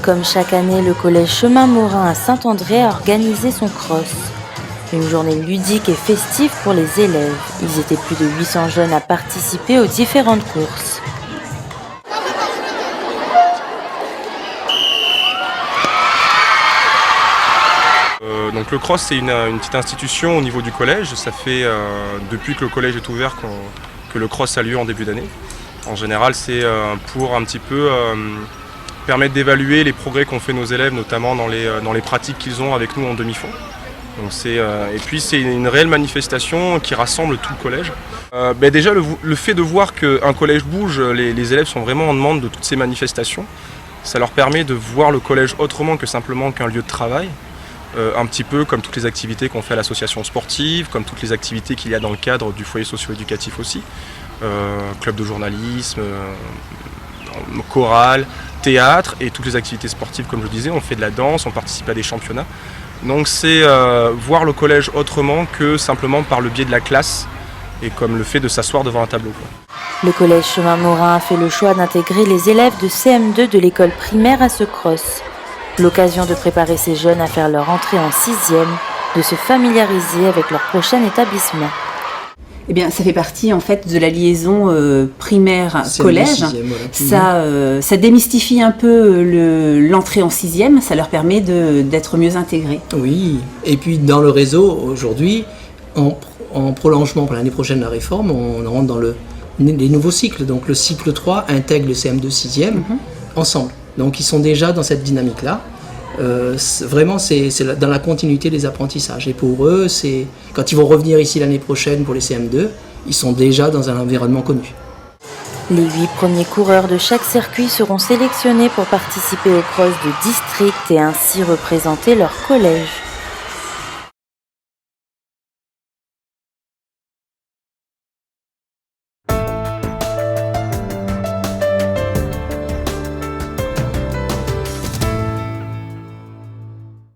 Comme chaque année, le collège Chemin Morin à Saint-André a organisé son cross. Une journée ludique et festive pour les élèves. Ils étaient plus de 800 jeunes à participer aux différentes courses. Donc le cross, c'est une petite institution au niveau du collège. Ça fait depuis que le collège est ouvert que le cross a lieu en début d'année. En général, c'est pour un petit peu permettre d'évaluer les progrès qu'ont fait nos élèves, notamment dans les pratiques qu'ils ont avec nous en demi-fond. Donc et puis c'est une réelle manifestation qui rassemble tout le collège. Déjà le fait de voir qu'un collège bouge, les élèves sont vraiment en demande de toutes ces manifestations. Ça leur permet de voir le collège autrement que simplement qu'un lieu de travail. Un petit peu comme toutes les activités qu'on fait à l'association sportive, comme toutes les activités qu'il y a dans le cadre du foyer socio-éducatif aussi. Club de journalisme, chorale, théâtre et toutes les activités sportives comme je disais. On fait de la danse, on participe à des championnats. Donc c'est voir le collège autrement que simplement par le biais de la classe et comme le fait de s'asseoir devant un tableau. Le collège Chemin Morin a fait le choix d'intégrer les élèves de CM2 de l'école primaire à ce cross. L'occasion de préparer ces jeunes à faire leur entrée en 6e, de se familiariser avec leur prochain établissement. Eh bien, ça fait partie en fait de la liaison primaire-collège. Voilà. Ça démystifie un peu l'entrée en 6e, ça leur permet d'être mieux intégrés. Oui, et puis dans le réseau, aujourd'hui, en prolongement pour l'année prochaine de la réforme, on rentre dans les nouveaux cycles. Donc le cycle 3 intègre le CM2 6e ensemble. Donc ils sont déjà dans cette dynamique-là. Vraiment, c'est dans la continuité des apprentissages. Et pour eux, quand ils vont revenir ici l'année prochaine pour les CM2, ils sont déjà dans un environnement connu. Les 8 premiers coureurs de chaque circuit seront sélectionnés pour participer au cross de district et ainsi représenter leur collège.